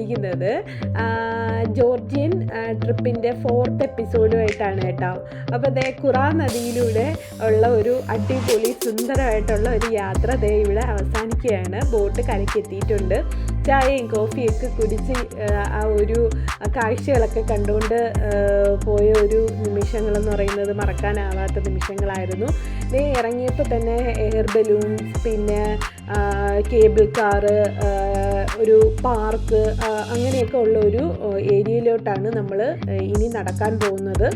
എത്തിയിരിക്കുന്നത് Georgian ട്രിപ്പിൻ്റെ 4th എപ്പിസോഡുമായിട്ടാണ് കേട്ടോ. അപ്പോൾ ദേ ഖുറാ നദിയിലൂടെ ഉള്ള ഒരു അടിപൊളി സുന്ദരമായിട്ടുള്ള ഒരു യാത്ര ദേ ഇവിടെ അവസാനിക്കുകയാണ്. ബോട്ട് കരയ്ക്കെത്തിയിട്ടുണ്ട്. ചായയും കോഫിയൊക്കെ കുടിച്ച് ആ ഒരു കാഴ്ചകളൊക്കെ കണ്ടുകൊണ്ട് പോയ ഒരു നിമിഷങ്ങളെന്ന് പറയുന്നത് മറക്കാനാവാത്ത നിമിഷങ്ങളായിരുന്നു. ദേ ഇറങ്ങിയപ്പോൾ തന്നെ എയർ ബലൂൺസ്, പിന്നെ കേബിൾ കാറ്, ഒരു പാർക്ക്, അങ്ങനെയൊക്കെ ഉള്ള ഒരു ഏരിയയിലോട്ടാണ് നമ്മൾ ഇനി നടക്കാൻ പോകുന്നത്.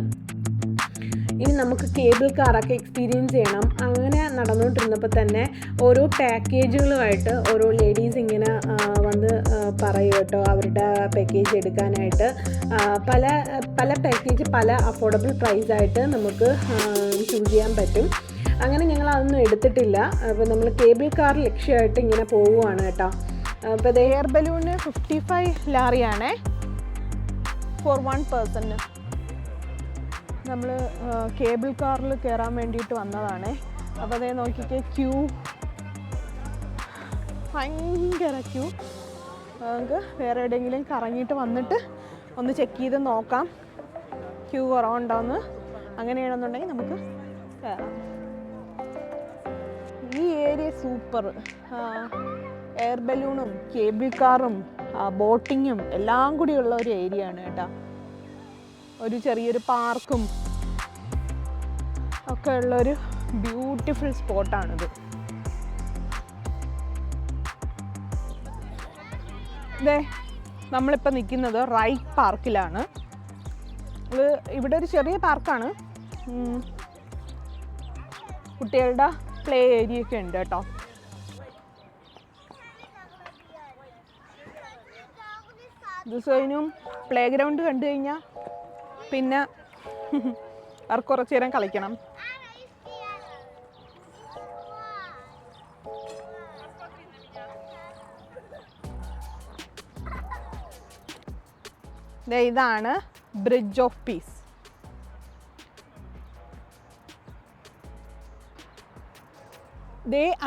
ഇനി നമുക്ക് കേബിൾ കാറൊക്കെ എക്സ്പീരിയൻസ് ചെയ്യണം. അങ്ങനെ നടന്നുകൊണ്ടിരുന്നപ്പോൾ തന്നെ ഓരോ പാക്കേജുകളുമായിട്ട് ഓരോ ലേഡീസ് ഇങ്ങനെ വന്ന് പറയും കേട്ടോ, അവരുടെ പാക്കേജ് എടുക്കാനായിട്ട്. പല പാക്കേജ് പല അഫോർഡബിൾ പ്രൈസായിട്ട് നമുക്ക് ചൂസ് ചെയ്യാൻ പറ്റും. അങ്ങനെ ഞങ്ങൾ അതൊന്നും എടുത്തിട്ടില്ല. അപ്പോൾ നമ്മൾ കേബിൾ കാർ ലക്ഷ്യമായിട്ട് ഇങ്ങനെ പോവുകയാണ് കേട്ടോ. അപ്പോൾ ഇത് എയർ ബലൂണ് 55 ലാറിയാണേ ഫോർ 1 person. നമ്മൾ കേബിൾ കാറിൽ കയറാൻ വേണ്ടിയിട്ട് വന്നതാണേ. അപ്പോൾ അതേ നോക്കിക്കേ, ക്യൂ ഭയങ്കര ക്യൂ. നമുക്ക് വേറെ എവിടെയെങ്കിലും കറങ്ങിയിട്ട് വന്നിട്ട് ഒന്ന് ചെക്ക് ചെയ്ത് നോക്കാം ക്യൂ കുറവുണ്ടോയെന്ന്. അങ്ങനെയാണെന്നുണ്ടെങ്കിൽ നമുക്ക് കയറാം. ഈ ഏരിയ സൂപ്പർ. എയർ ബലൂണും കേബിൾ കാറും ബോട്ടിങ്ങും എല്ലാം കൂടിയുള്ള ഒരു ഏരിയ ആണ് കേട്ടോ. ഒരു ചെറിയൊരു പാർക്കും ഒക്കെ ഉള്ളൊരു ബ്യൂട്ടിഫുൾ സ്പോട്ടാണിത്. ഇതേ നമ്മളിപ്പോൾ നിൽക്കുന്നത് റൈറ്റ് പാർക്കിലാണ്. ഇത് ഇവിടെ ഒരു ചെറിയ പാർക്കാണ്. കുട്ടികളുടെ പ്ലേ ഏരിയ ഒക്കെ ഉണ്ട് കേട്ടോ. ദിവസവും പ്ലേ ഗ്രൗണ്ട് കണ്ടു കഴിഞ്ഞാൽ പിന്നെ അവർക്ക് കുറച്ച് നേരം കളിക്കണം. ഇതാണ് ബ്രിഡ്ജ് ഓഫ് പീസ്.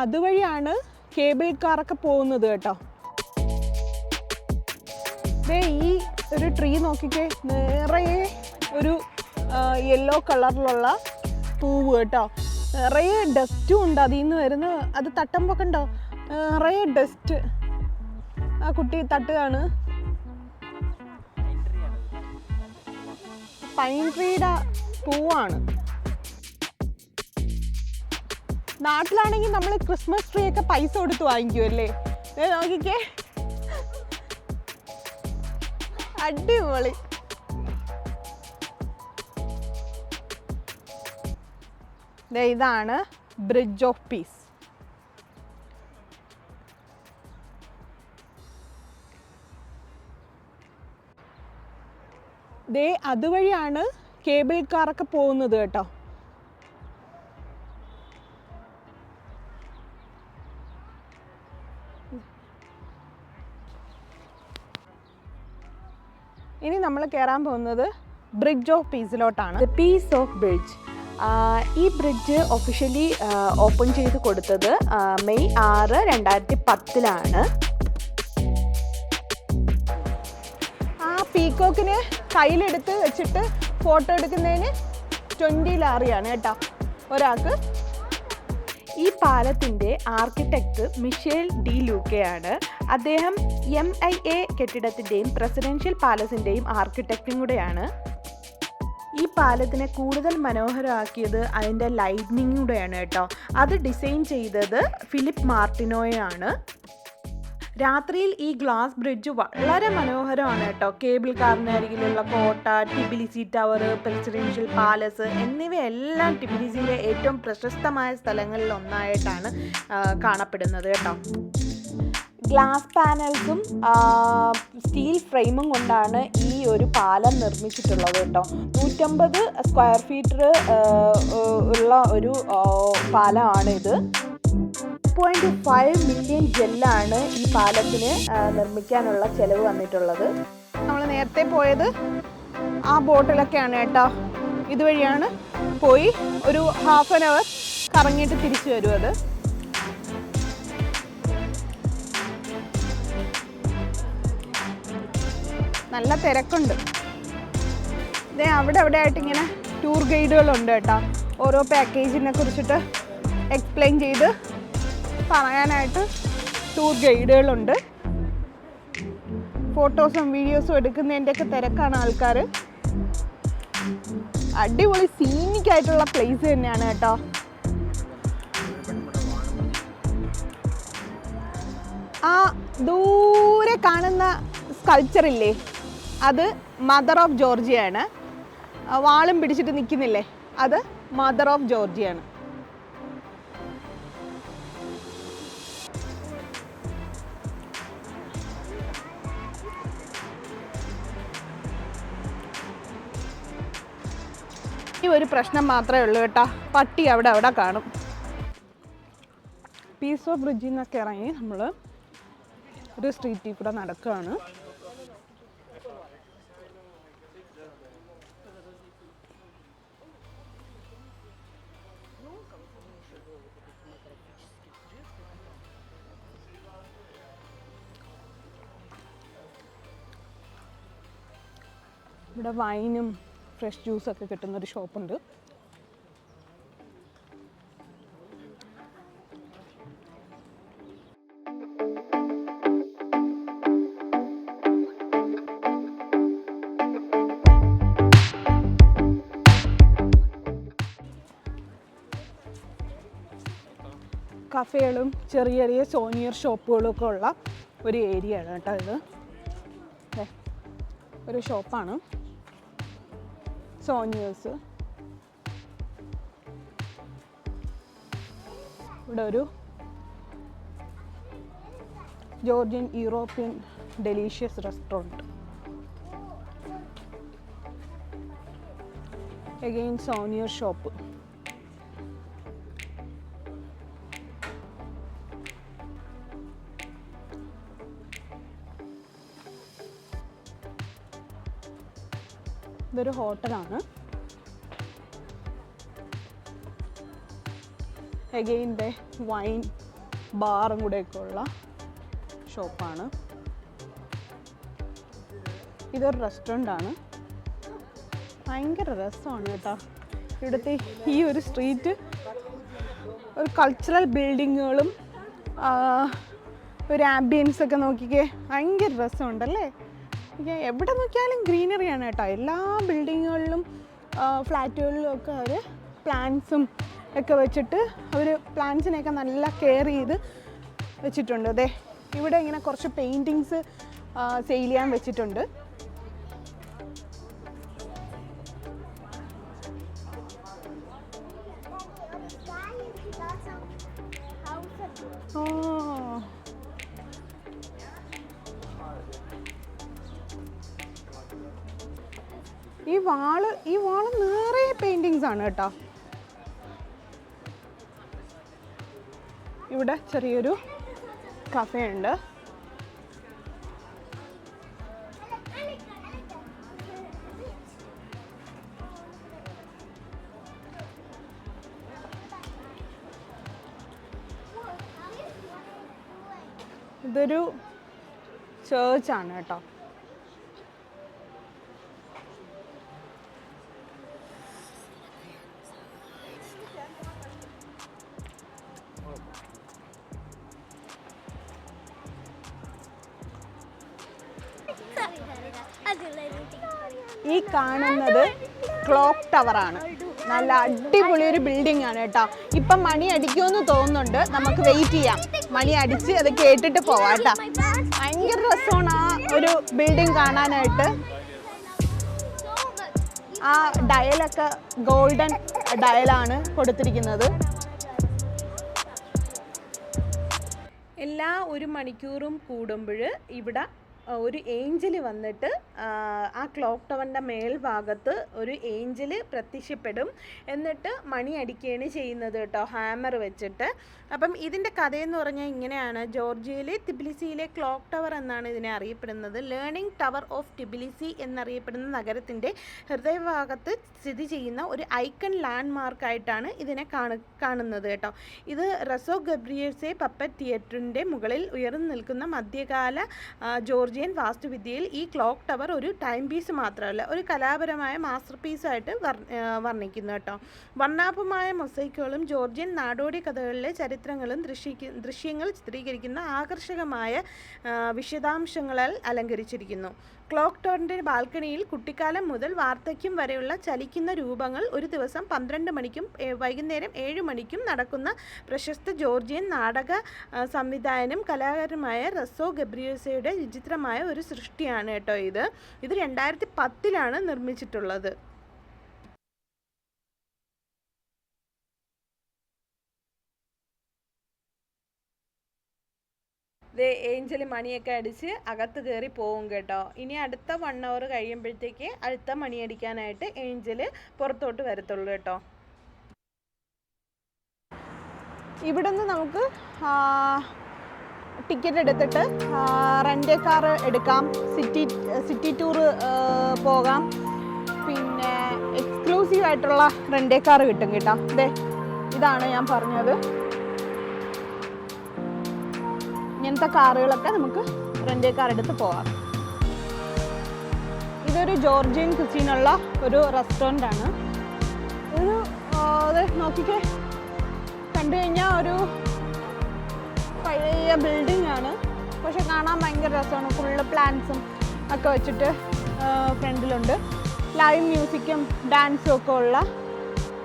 അതുവഴിയാണ് കേബിൾ കാറൊക്കെ പോകുന്നത് കേട്ടോ. ഈ ഒരു ട്രീ നോക്കിക്കേ, നിറയെ ഒരു യെല്ലോ കളറിലുള്ള പൂവ് കേട്ടോ. നിറയെ ഡസ്റ്റും ഉണ്ട് അതിൽ നിന്ന് വരുന്ന. അത് തട്ടുമ്പോൾ കണ്ടോ, നിറയെ ഡസ്റ്റ്. ആ കുട്ടി തട്ടുകയാണ്. പൈൻ ട്രീയുടെ പൂവാണ്. നാട്ടിലാണെങ്കിൽ നമ്മൾ ക്രിസ്മസ് ട്രീ ഒക്കെ പൈസ കൊടുത്ത് വാങ്ങിക്കുമല്ലേ. നോക്കിക്കേ, അടിപൊളി. ഇതാണ് ബ്രിഡ്ജ് ഓഫ് പീസ്. അതുവഴിയാണ് കേബിൾ കാറൊക്കെ പോകുന്നത് കേട്ടോ. ഇനി നമ്മൾ കയറാൻ പോകുന്നത് ബ്രിഡ്ജ് ഓഫ് പീസിലോട്ടാണ്. Peace of bridge. ഈ ബ്രിഡ്ജ് ഒഫീഷ്യലി ഓപ്പൺ ചെയ്ത് കൊടുത്തത് മെയ് 6, 2010 ആ പീക്കോക്കിന് കയ്യിലെടുത്ത് വെച്ചിട്ട് ഫോട്ടോ എടുക്കുന്നതിന് 20 ലാറിയാണ് കേട്ടോ ഒരാൾക്ക്. ഈ പാലത്തിൻ്റെ ആർക്കിടെക്ട് മിഷേൽ ഡി ലൂക്കയാണ്. അദ്ദേഹം MIA കെട്ടിടത്തിൻ്റെയും പ്രസിഡൻഷ്യൽ പാലസിൻ്റെയും ആർക്കിടെക്റ്റും കൂടെയാണ്. ഈ പാലത്തിനെ കൂടുതൽ മനോഹരമാക്കിയത് അതിൻ്റെ ലൈറ്റ്നിങ് കൂടെയാണ് കേട്ടോ. അത് ഡിസൈൻ ചെയ്തത് ഫിലിപ്പ് മാർട്ടിനോയാണ്. രാത്രിയിൽ ഈ ഗ്ലാസ് ബ്രിഡ്ജ് വളരെ മനോഹരമാണ് കേട്ടോ. കേബിൾ കാറിന് അരികിലുള്ള കോട്ട, ടിബിലിസി ടവർ, പ്രസിഡൻഷ്യൽ പാലസ് എന്നിവയെല്ലാം ടിബിലിസിയിലെ ഏറ്റവും പ്രശസ്തമായ സ്ഥലങ്ങളിൽ ഒന്നായിട്ടാണ് കാണപ്പെടുന്നത് കേട്ടോ. ഗ്ലാസ് പാനൽസും സ്റ്റീൽ ഫ്രെയിമും കൊണ്ടാണ് ഈ ഒരു പാലം നിർമ്മിച്ചിട്ടുള്ളത് കേട്ടോ. 150 സ്ക്വയർ ഫീറ്റ് ഉള്ള ഒരു പാലമാണിത്. 2.5 മില്യൺ ജെല്ലാണ് ഈ പാലത്തിന് നിർമ്മിക്കാനുള്ള ചെലവ് വന്നിട്ടുള്ളത്. നമ്മൾ നേരത്തെ പോയത് ആ ബോട്ടിലൊക്കെയാണ് കേട്ടോ. ഇതുവഴിയാണ് പോയി ഒരു ഹാഫ് ആൻ അവർ കറങ്ങിയിട്ട് തിരിച്ചു വരും. അത് നല്ല തിരക്കുണ്ട്. ഇതേ അവിടെ ആയിട്ട് ഇങ്ങനെ ടൂർ ഗൈഡുകളുണ്ട് കേട്ടോ. ഓരോ പാക്കേജിനെ കുറിച്ചിട്ട് എക്സ്പ്ലെയിൻ ചെയ്ത് പറയാനായിട്ട് ടൂർ ഗൈഡുകളുണ്ട്. ഫോട്ടോസും വീഡിയോസും എടുക്കുന്നതിൻ്റെയൊക്കെ തിരക്കാണ് ആൾക്കാർ. അടിപൊളി സീനിക് ആയിട്ടുള്ള പ്ലേസ് തന്നെയാണ് കേട്ടോ. ആ ദൂരെ കാണുന്ന സ്കൾപ്ചർ ഇല്ലേ, അത് മദർ ഓഫ് ജോർജിയയാണ്. വാളും പിടിച്ചിട്ട് നിൽക്കുന്നില്ലേ, അത് മദർ ഓഫ് ജോർജിയയാണ്. ഈ ഒരു പ്രശ്നം മാത്രമേ ഉള്ളൂ കേട്ടോ, പട്ടി അവിടെ കാണും. പീസോ ബ്രിഡ്ജിൽ നിന്നൊക്കെ ഇറങ്ങി നമ്മൾ ഒരു സ്ട്രീറ്റിൽ കൂടെ നടക്കുകയാണ്. ഇവിടെ വൈനും ഫ്രഷ് ജ്യൂസൊക്കെ കിട്ടുന്നൊരു ഷോപ്പുണ്ട്. കഫേകളും ചെറിയ സോനിയർ ഷോപ്പുകളും ഒക്കെ ഉള്ള ഒരു ഏരിയ ആണ് കേട്ടോ ഇത്. ഒരു ഷോപ്പാണ് സോനിയേഴ്സ്. ഇവിടെ ഒരു Georgian European delicious restaurant. Again souvenir shop. ഇതൊരു ഹോട്ടലാണ്. അഗെയിൻ ദേ വൈൻ ബാറും കൂടെയൊക്കെ ഉള്ള ഷോപ്പാണ്. ഇതൊരു റെസ്റ്റോറൻ്റ് ആണ്. ഭയങ്കര രസമാണ് കേട്ടോ ഇവിടുത്തെ ഈ ഒരു സ്ട്രീറ്റ്. ഒരു കൾച്ചറൽ ബിൽഡിങ്ങുകളും ഒരു ആംബിയൻസ് ഒക്കെ നോക്കിക്കേ, ഭയങ്കര രസമുണ്ടല്ലേ. എവിടെ നോക്കിയാലും ഗ്രീനറിയാണ് കേട്ടോ. എല്ലാ ബിൽഡിങ്ങുകളിലും ഫ്ലാറ്റുകളിലും ഒക്കെ അവർ പ്ലാന്റ്സും ഒക്കെ വെച്ചിട്ട് അവർ പ്ലാന്റ്സിനെയൊക്കെ നല്ല കെയർ ചെയ്ത് വെച്ചിട്ടുണ്ട്. അതെ, ഇവിടെ ഇങ്ങനെ കുറച്ച് പെയിൻറ്റിങ്സ് സെയിൽ ചെയ്യാൻ വെച്ചിട്ടുണ്ട്. ഈ വാള് നിറയെ പെയിന്റിങ്സ് ആണ് കേട്ടോ. ഇവിടെ ചെറിയൊരു കഫേ ഉണ്ട്. ഇതൊരു ചേർച്ചാണ് കേട്ടോ. ഈ കാണുന്നത് ക്ലോക്ക് ടവറാണ്. നല്ല അടിപൊളി ഒരു ബിൽഡിംഗ് ആണ് കേട്ടോ. ഇപ്പം മണി അടിക്കുമെന്ന് തോന്നുന്നുണ്ട്. നമുക്ക് വെയിറ്റ് ചെയ്യാം, മണി അടിച്ച് അത് കേട്ടിട്ട് പോവാം കേട്ടോ. ഭയങ്കര രസമാണ് ആ ഒരു ബിൽഡിംഗ് കാണാനായിട്ട്. ആ ഡയലൊക്കെ ഗോൾഡൻ ഡയലാണ് കൊടുത്തിരിക്കുന്നത്. എല്ലാ 1 മണിക്കൂറും കൂടുമ്പോൾ ഇവിടെ ഒരു ഏഞ്ചൽ വന്നിട്ട് ആ ക്ലോക്ക് ടവറിൻ്റെ മേൽഭാഗത്ത് ഒരു ഏഞ്ചൽ പ്രത്യക്ഷപ്പെടും. എന്നിട്ട് മണി അടിക്കുകയാണ് ചെയ്യുന്നത് കേട്ടോ, ഹാമർ വെച്ചിട്ട്. അപ്പം ഇതിൻ്റെ കഥയെന്ന് പറഞ്ഞാൽ ഇങ്ങനെയാണ്. ജോർജിയയിലെ തിബിലിസിയിലെ ക്ലോക്ക് ടവർ എന്നാണ് ഇതിനെ അറിയപ്പെടുന്നത്. ലേണിംഗ് ടവർ ഓഫ് ടിബിലിസി എന്നറിയപ്പെടുന്ന നഗരത്തിൻ്റെ ഹൃദയഭാഗത്ത് സ്ഥിതി ചെയ്യുന്ന ഒരു ഐക്കൺ ലാൻഡ് മാർക്കായിട്ടാണ് ഇതിനെ കാണുന്നത് കേട്ടോ. ഇത് റസോ ഗബ്രിയേഴ്സെ പപ്പറ്റ് തിയേറ്ററിൻ്റെ മുകളിൽ ഉയർന്നു നിൽക്കുന്ന മധ്യകാല ജോർജിയ ജോർജിയൻ വാസ്തുവിദ്യയിൽ ഈ ക്ലോക്ക് ടവർ ഒരു ടൈം പീസ് മാത്രമല്ല, ഒരു കലാപരമായ മാസ്റ്റർ പീസായിട്ട് വർണ്ണിക്കുന്നു കേട്ടോ. വർണ്ണാഭമായ മൊസൈക്കുകളും ജോർജിയൻ നാടോടി കഥകളിലെ ചരിത്രങ്ങളും ദൃശ്യങ്ങൾ ചിത്രീകരിക്കുന്ന ആകർഷകമായ വിശദാംശങ്ങളാൽ അലങ്കരിച്ചിരിക്കുന്നു. ക്ലോക്ക് ടവറിൻ്റെ ബാൽക്കണിയിൽ കുട്ടിക്കാലം മുതൽ വാർദ്ധക്യം വരെയുള്ള ചലിക്കുന്ന രൂപങ്ങൾ, ഒരു ദിവസം 12 മണിക്കും വൈകുന്നേരം 7 മണിക്കും നടക്കുന്ന പ്രശസ്ത ജോർജിയൻ നാടക സംവിധായകനും കലാകാരനുമായ റസോ ഗബ്രിയോസയുടെ വിചിത്രമായ ഒരു സൃഷ്ടിയാണ് കേട്ടോ ഇത്. 2010 നിർമ്മിച്ചിട്ടുള്ളത്. ഏഞ്ചൽ മണിയൊക്കെ അടിച്ച് അകത്ത് കയറി പോകും കേട്ടോ. ഇനി അടുത്ത 1 hour കഴിയുമ്പോഴത്തേക്ക് അടുത്ത മണിയടിക്കാനായിട്ട് ഏഞ്ചൽ പുറത്തോട്ട് വരത്തുള്ളൂ കേട്ടോ. ഇവിടെ നിന്ന് നമുക്ക് ടിക്കറ്റ് എടുത്തിട്ട് റെൻ്റ് കാർ എടുക്കാം, സിറ്റി ടൂർ പോകാം. പിന്നെ എക്സ്ക്ലൂസീവ് ആയിട്ടുള്ള റെൻ്റ് കാർ കിട്ടും കേട്ടോ. ഇതാണ് ഞാൻ പറഞ്ഞത്. ഇങ്ങനത്തെ കാറുകളൊക്കെ നമുക്ക് റെൻ്റ് കാർ എടുത്ത് പോകാം. ഇതൊരു ജോർജിയൻ കുസീനുള്ള ഒരു റെസ്റ്റോറൻ്റ് ആണ്. ഇത് നോക്കിക്കേ, കണ്ടു കഴിഞ്ഞാൽ ഒരു പഴയ ബിൽഡിംഗ് ആണ്, പക്ഷെ കാണാൻ ഭയങ്കര രസമാണ്. ഫുള്ള് പ്ലാന്റ്സും ഒക്കെ വെച്ചിട്ട് ഫ്രണ്ടിലുണ്ട്. ലൈവ് മ്യൂസിക്കും ഡാൻസും ഒക്കെ ഉള്ള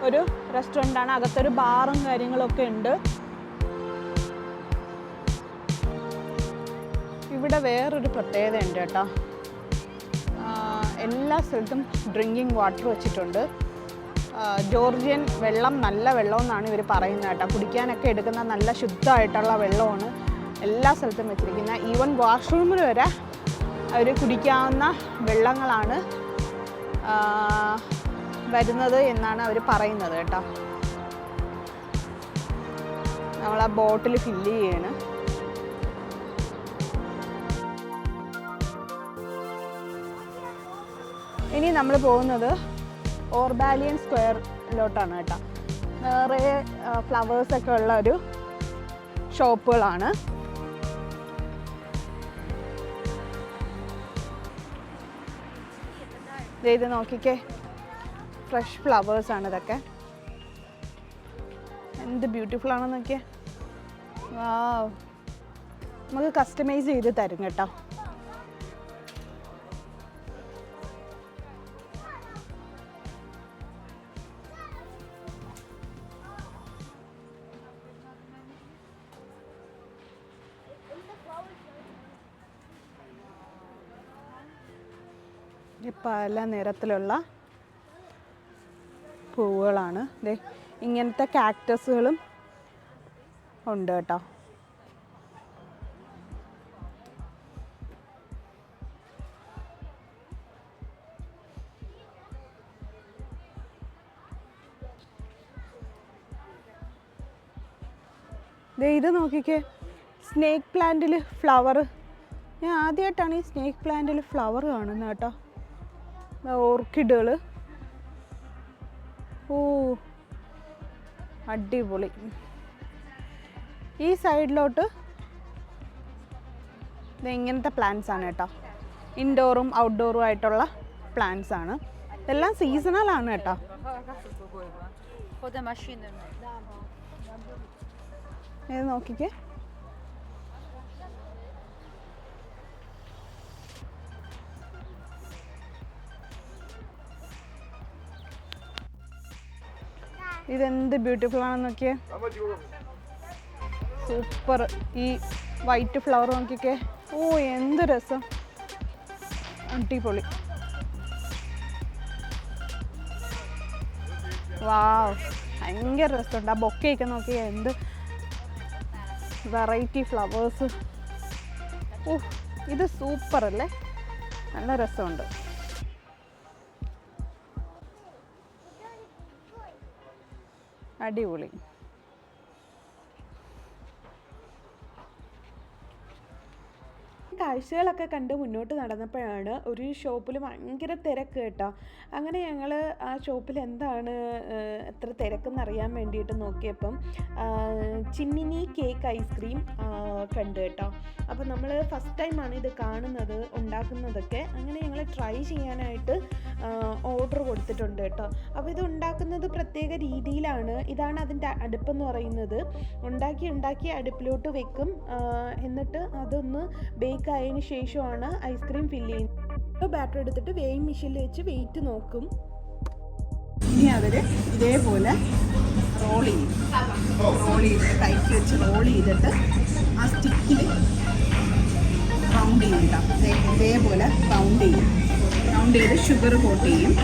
ഒരു റെസ്റ്റോറൻ്റ് ആണ്. അകത്തൊരു ബാറും കാര്യങ്ങളൊക്കെ ഉണ്ട്. ഇവിടെ വേറൊരു പ്രത്യേകത ഉണ്ട് കേട്ടോ. എല്ലാ സ്ഥലത്തും ഡ്രിങ്കിങ് വാട്ടർ വെച്ചിട്ടുണ്ട്. ജോർജിയൻ വെള്ളം നല്ല വെള്ളമെന്നാണ് ഇവർ പറയുന്നത് കേട്ടോ. കുടിക്കാനൊക്കെ എടുക്കുന്ന നല്ല ശുദ്ധമായിട്ടുള്ള വെള്ളമാണ് എല്ലാ സ്ഥലത്തും വെച്ചിരിക്കുന്നത്. ഈവൻ വാഷ്റൂമിൽ വരെ അവർ കുടിക്കാവുന്ന വെള്ളങ്ങളാണ് വരുന്നത് എന്നാണ് അവർ പറയുന്നത് കേട്ടോ. നമ്മൾ ആ ബോട്ടിൽ ഫില്ല് ചെയ്യാണ്. ഇനി നമ്മൾ പോകുന്നത് ഓർബാലിയൻ സ്ക്വയറിലോട്ടാണ് കേട്ടോ. നിറയെ ഫ്ലവേഴ്സൊക്കെ ഉള്ള ഒരു ഷോപ്പുകളാണ്. ഇത് നോക്കിക്കേ, ഫ്രഷ് ഫ്ലവേഴ്സാണ് ഇതൊക്കെ. എന്ത് ബ്യൂട്ടിഫുൾ ആണെന്ന് നോക്കിയേ. വാവ്, നമുക്ക് കസ്റ്റമൈസ് ചെയ്ത് തരും കേട്ടോ. പല നിറത്തിലുള്ള പൂവുകളാണ്. ഇങ്ങനത്തെ കാക്ടസുകളും ഉണ്ട് കേട്ടോ. ഇത് നോക്കിക്കേ, സ്നേക്ക് പ്ലാന്റിൽ ഫ്ലവർ. ഞാൻ ആദ്യമായിട്ടാണ് ഈ സ്നേക്ക് പ്ലാന്റിൽ ഫ്ലവർ കാണുന്നത് കേട്ടോ. ഓർക്കിഡുകൾ. ഓ, അടിപൊളി. ഈ സൈഡിലോട്ട് ഇങ്ങനത്തെ പ്ലാന്റ്സ് ആണ് കേട്ടോ. ഇൻഡോറും ഔട്ട്ഡോറും ആയിട്ടുള്ള പ്ലാന്റ്സ് ആണ്. ഇതെല്ലാം സീസണലാണ് കേട്ടോ. ഇത് നോക്കിക്കേ, ഇതെന്ത് ബ്യൂട്ടിഫുൾ ആണെന്ന് നോക്കിയേ. സൂപ്പർ. ഈ വൈറ്റ് ഫ്ലവർ നോക്കിക്കേ. ഓ, എന്ത് രസം, അടിപൊളി. വാവ്, ഭയങ്കര രസമുണ്ട്. ആ ബൊക്കെയൊക്കെ നോക്കിയേ, എന്ത് വെറൈറ്റി ഫ്ലവേഴ്സ്. ഓ, ഇത് സൂപ്പർ അല്ലേ, നല്ല രസമുണ്ട്. അടിപൊളി. കാഴ്ചകളൊക്കെ കണ്ട് മുന്നോട്ട് നടന്നപ്പോഴാണ് ഒരു ഷോപ്പിൽ ഭയങ്കര തിരക്ക് കേട്ടോ. അങ്ങനെ ഞങ്ങൾ ആ ഷോപ്പിൽ എന്താണ് എത്ര തിരക്കെന്ന് അറിയാൻ വേണ്ടിയിട്ട് നോക്കിയപ്പം ചിമ്മിനി കേക്ക് ഐസ്ക്രീം കണ്ടു കേട്ടോ. അപ്പോൾ നമ്മൾ ഫസ്റ്റ് ടൈമാണ് ഇത് കാണുന്നത്, ഉണ്ടാക്കുന്നതൊക്കെ. അങ്ങനെ ഞങ്ങൾ ട്രൈ ചെയ്യാനായിട്ട് ഓർഡർ കൊടുത്തിട്ടുണ്ട് കേട്ടോ. അപ്പോൾ ഇത് ഉണ്ടാക്കുന്നത് പ്രത്യേക രീതിയിലാണ്. ഇതാണ് അതിൻ്റെ അടുപ്പെന്ന് പറയുന്നത്. ഉണ്ടാക്കി അടുപ്പിലോട്ട് വെക്കും, എന്നിട്ട് അതൊന്ന് ബേക്ക് ആയതിന് ശേഷമാണ് ഐസ്ക്രീം ഫില്ല് ചെയ്യുന്നത്. ബാറ്റർ എടുത്തിട്ട് വെയിങ് മെഷീനിൽ വെച്ച് വെയിറ്റ് നോക്കും. ഇനി അവർ ഇതേപോലെ റോൾ ചെയ്തിട്ട് ടൈറ്റ് വെച്ച് റോൾ ചെയ്തിട്ട് ആ സ്റ്റിക്കിൽ റൗണ്ട് ചെയ്യും കേട്ടോ. ഇതേപോലെ റൗണ്ട് ചെയ്ത് ഷുഗർ കോട്ട് ചെയ്യും.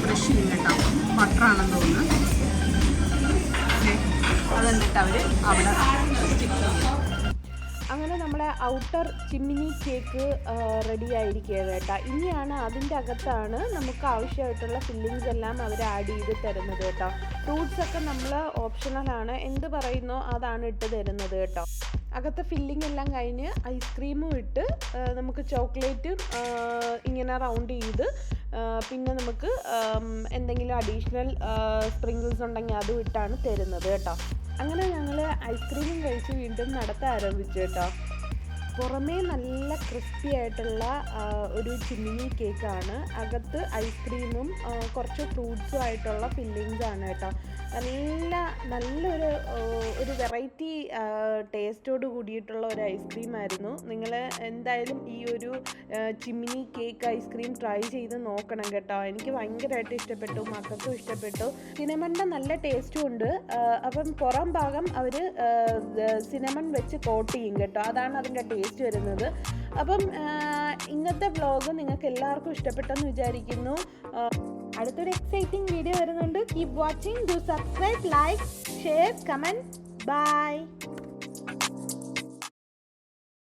ബ്രഷ് ചെയ്യും കേട്ടോ. ബട്ടറാണെന്ന് തോന്നുന്നു. അതെന്നിട്ട് അവർ അവിടെ സ്റ്റിക്ക് ചെയ്യും. അങ്ങനെ നമ്മളെ ഔട്ടർ ചിമ്മിനി കേക്ക് റെഡി ആയിരിക്കുകയാണ് കേട്ടോ. ഇനിയാണ് അതിൻ്റെ അകത്താണ് നമുക്ക് ആവശ്യമായിട്ടുള്ള ഫില്ലിങ്സ് എല്ലാം അവർ ആഡ് ചെയ്ത് തരുന്നത് കേട്ടോ. ഫ്രൂട്ട്സൊക്കെ നമ്മൾ ഓപ്ഷണലാണ്, എന്ത് പറയുന്നോ അതാണ് ഇട്ട് തരുന്നത് കേട്ടോ. അകത്തെ ഫില്ലിംഗ് എല്ലാം കഴിഞ്ഞ് ഐസ്ക്രീമും ഇട്ട് നമുക്ക് ചോക്ലേറ്റും ഇങ്ങനെ റൗണ്ട് ചെയ്ത് പിന്നെ നമുക്ക് എന്തെങ്കിലും അഡീഷണൽ സ്പ്രിങ്കിൾസ് ഉണ്ടെങ്കിൽ അതും ഇട്ടാണ് തരുന്നത് കേട്ടോ. അങ്ങനെ ഞങ്ങൾ ഐസ്ക്രീമും കഴിച്ച് വീണ്ടും നടത്താൻ ആരംഭിച്ചു കേട്ടോ. പുറമേ നല്ല ക്രിസ്പി ആയിട്ടുള്ള ഒരു ചിമ്മിനി കേക്കാണ്, അകത്ത് ഐസ്ക്രീമും കുറച്ച് ഫ്രൂട്ട്സും ആയിട്ടുള്ള ഫില്ലിങ്സ് ആണ് കേട്ടോ. നല്ലൊരു വെറൈറ്റി ടേസ്റ്റോട് കൂടിയിട്ടുള്ള ഒരു ഐസ്ക്രീം ആയിരുന്നു. നിങ്ങൾ എന്തായാലും ഈ ഒരു ചിമ്മിനി കേക്ക് ഐസ്ക്രീം ട്രൈ ചെയ്ത് നോക്കണം കേട്ടോ. എനിക്ക് ഭയങ്കരമായിട്ട് ഇഷ്ടപ്പെട്ടു, മക്കൾക്കും ഇഷ്ടപ്പെട്ടു. സിനമണിൻ്റെ നല്ല ടേസ്റ്റും ഉണ്ട്. അപ്പം പുറം ഭാഗം അവർ സിനമൺ വെച്ച് കോട്ട് ചെയ്യും കേട്ടോ, അതാണ് അതിൻ്റെ ടേസ്റ്റ് വരുന്നത്. അപ്പം ഇന്നത്തെ വ്ളോഗ് നിങ്ങൾക്ക് എല്ലാവർക്കും ഇഷ്ടപ്പെട്ടെന്ന് വിചാരിക്കുന്നു. അടുത്തൊരു എക്സൈറ്റിംഗ് വീഡിയോ വരുന്നുണ്ട്. Keep watching, do subscribe, like, share, comment. By.